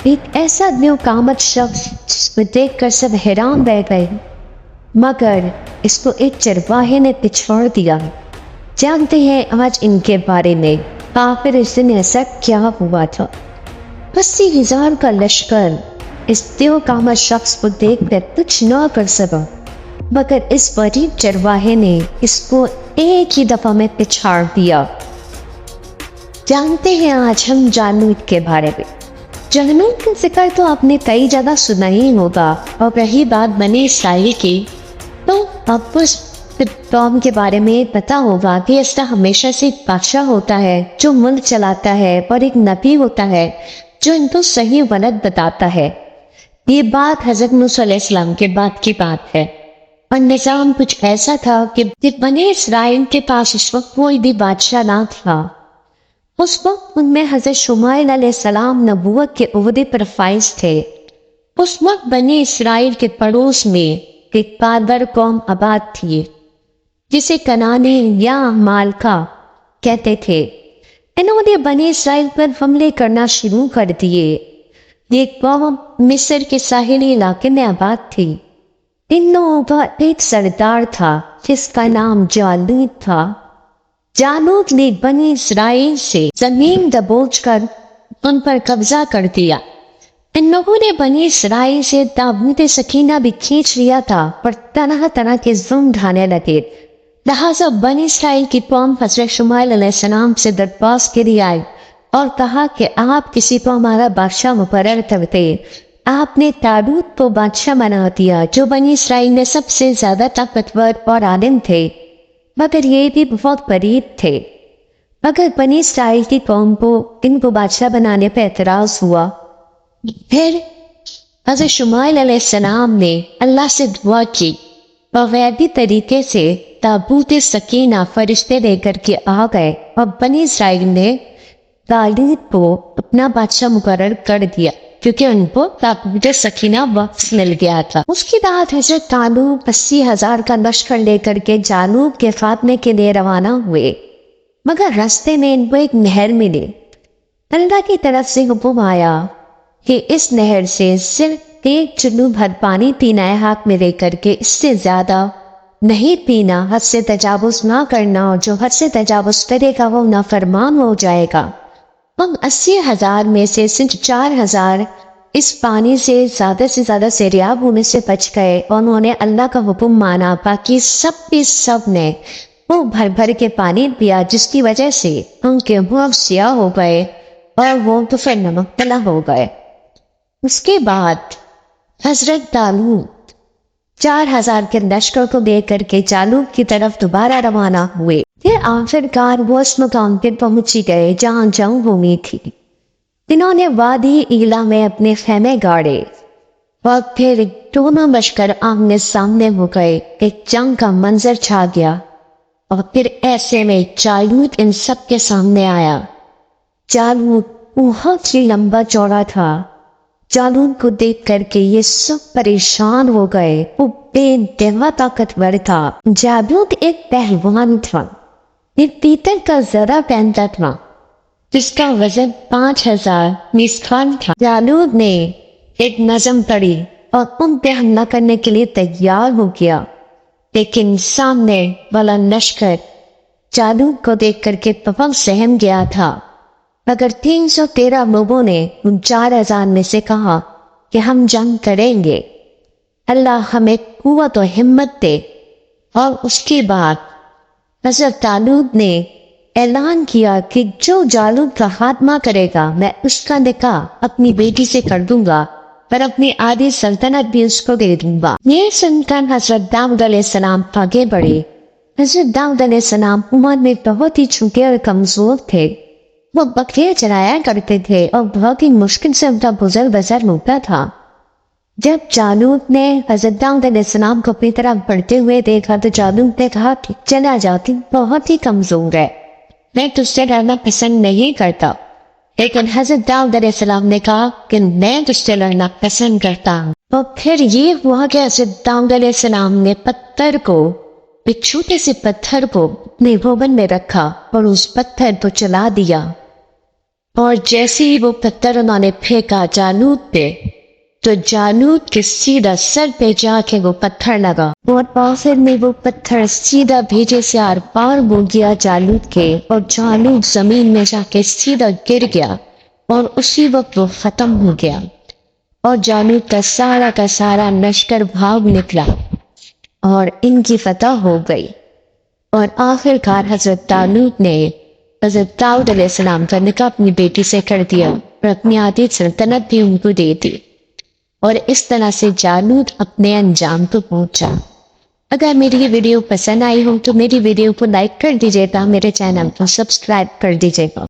ایک ایسا نیوکامت شخص جس کو دیکھ کر سب حیران رہ گئے، مگر اس کو ایک چرواہے نے پچھوڑ دیا۔ جانتے ہیں آج ان کے بارے میں، آخر اس دن ایسا کیا ہوا تھا؟ 80,000 کا لشکر اس نیوکامت شخص کو دیکھ کر کچھ نہ کر سکا، مگر اس غریب چرواہے نے اس کو ایک ہی دفعہ میں پچھاڑ دیا۔ جانتے ہیں آج ہم جالوت کے بارے میں۔ جالوت کا ذکر تو آپ نے کئی جگہ سنا ہی ہوگا، اور رہی بات بنی اسرائیل کی، تو آپ کو اس قوم کے بارے میں پتا ہوگا کہ اس کا ہمیشہ سے ایک بادشاہ ہوتا ہے جو ملک چلاتا ہے، اور ایک نبی ہوتا ہے جو ان کو صحیح غلط بتاتا ہے۔ یہ بات حضرت موسیٰ علیہ السلام کے بعد کی بات ہے، اور نظام کچھ ایسا تھا کہ بنی اسرائیل کے پاس اس وقت کوئی بھی بادشاہ نہ تھا۔ اس وقت ان میں حضرت شمائیل علیہ السلام نبوت کے عہدے پر فائز تھے۔ اس وقت بنی اسرائیل کے پڑوس میں ایک کاربر قوم آباد تھی جسے کنانے یا مالکا کہتے تھے۔ انہوں نے بنی اسرائیل پر حملے کرنا شروع کر دیے۔ یہ قوم مصر کے ساحلی علاقے میں آباد تھی۔ ان لوگوں کا ایک سردار تھا جس کا نام جالوت تھا۔ جالوت نے بنی اسرائیل سے زمین دبوچ کر ان پر قبضہ کر دیا۔ ان لوگوں نے بنی اسرائیل سے تابوت سکینہ بھی کھینچ لیا تھا، اور طرح طرح کے ظلم ڈھانے لگے۔ لہٰذا بنی اسرائیل کی قوم حضرت شمائیل علیہ السلام سے درخواست کے لیے آئی اور کہا کہ آپ کسی کو ہمارا بادشاہ مقرر کرتے۔ آپ نے طالوت کو بادشاہ بنا دیا، جو بنی اسرائیل میں سب سے زیادہ طاقتور اور عالم تھے، مگر یہ بھی بہت غریب تھے۔ مگر بنی اسرائیل کی قوم کو ان کو بادشاہ بنانے پہ اعتراض ہوا۔ پھر حضرت شمائیل علیہ السلام نے اللہ سے دعا کی، اور غیبی طریقے سے تابوت سکینہ فرشتے لے کر کے آ گئے، اور بنی اسرائیل نے طالوت کو اپنا بادشاہ مقرر کر دیا، کیونکہ ان کو تابوت سکینہ واپس مل گیا تھا۔ اس کے بعد حضرت طالوت 80,000 کا لشکر لے کر کے جالوت کے خاتمے کے لیے روانہ ہوئے، مگر راستے میں ان کو ایک نہر ملی۔ اللہ کی طرف سے حکم آیا کہ اس نہر سے صرف ایک چلو بھر پانی پینا ہے ہاتھ میں لے کر کے، اس سے زیادہ نہیں پینا، حد سے تجاوز نہ کرنا، اور جو حد سے تجاوز کرے گا وہ نافرمان ہو جائے گا۔ ہم 80,000 میں سے صرف 4,000 اس پانی سے زیادہ سیراب ہونے سے بچ گئے، اور انہوں نے اللہ کا حکم مانا۔ باقی سب نے وہ بھر بھر کے پانی پیا، جس کی وجہ سے ان کے منہ سیاہ ہو گئے اور وہ تو پھر نمک تلا ہو گئے۔ اس کے بعد حضرت طالوت 4,000 کے لشکر کو لے کر کے جالوت کی طرف دوبارہ روانہ ہوئے۔ پھر آخرکار وہ اس مقام پہ پہنچ گئے جہاں جنگ ہونی تھی۔ انہوں نے وادی ایلا میں اپنے خیمے گاڑے، اور پھر دونوں لشکر آمنے سامنے ہو گئے۔ ایک جنگ کا منظر چھا گیا، اور پھر ایسے میں جالوت ان سب کے سامنے آیا۔ جالوت بہت ہی لمبا چوڑا تھا۔ جالوت کو دیکھ کر کے یہ سب پریشان ہو گئے۔ وہ بے انتہا طاقتور تھا۔ جالوت ایک پہلوان تھا، ایک پیتل کا زرہ پہنتا تھا جس کا وزن 5,000 میسکال تھا۔ جالوت نے ایک نظم پڑھی اور ان پہ حملہ کرنے کے لیے تیار ہو گیا، لیکن سامنے والا لشکر جالوت کو دیکھ کر کے بہت سہم گیا تھا۔ مگر 313 لوگوں نے ان 4,000 میں سے کہا کہ ہم جنگ کریں گے، اللہ ہمیں قوت و ہمت دے۔ اور اس کے بعد حضرت طالوت نے اعلان کیا کہ جو جالوت کا خاتمہ کرے گا میں اس کا نکاح اپنی بیٹی سے کر دوں گا، پر اپنی آدھی سلطنت بھی اس کو دے دوں گا۔ یہ سن کر حضرت داؤد علیہ السلام آگے بڑھے۔ حضرت داؤد علیہ السلام عمر میں بہت ہی چھوٹے اور کمزور تھے۔ وہ بکریاں چرایا کرتے تھے اور بہت ہی مشکل سے ان کا گزر بسر ہوتا تھا۔ جب جالوت نے حضرت داؤد علیہ السلام کو اپنی طرف بڑھتے ہوئے دیکھا تو جالوت نے کہا کہ چلا جاتی بہت ہی کمزور ہے، میں تجھ سے لڑنا پسند نہیں کرتا۔ لیکن حضرت داؤد علیہ السلام نے کہا کہ میں تجھ سے لڑنا پسند کرتا ہوں۔ اور پھر یہ ہوا کہ حضرت داؤد علیہ السلام نے ایک چھوٹے سے پتھر کو اپنے بھون میں رکھا اور اس پتھر کو چلا دیا، اور جیسے ہی وہ پتھر انہوں نے پھینکا جالوت پہ تو جالوت کے سیدھا سر پہ جا کے وہ پتھر لگا اور آخر میں وہ پتھر سیدھا بھیجے سے آر پار ہو گیا جالوت کے اور جالوت زمین میں جا کے سیدھا گر گیا اور اسی وقت وہ ختم ہو گیا اور جالوت کا سارا لشکر بھاگ نکلا اور ان کی فتح ہو گئی اور آخر کار حضرت طالوت نے حضرت داؤد علیہ السلام کا نکاح اپنی بیٹی سے کر دیا اور اپنی آدھی سلطنت بھی ان کو دے دی اور اس طرح سے جالوت اپنے انجام کو پہنچا۔ اگر میری یہ ویڈیو پسند آئی ہو تو میری ویڈیو کو لائک کر دیجیے گا، میرے چینل کو سبسکرائب کر دیجیے گا۔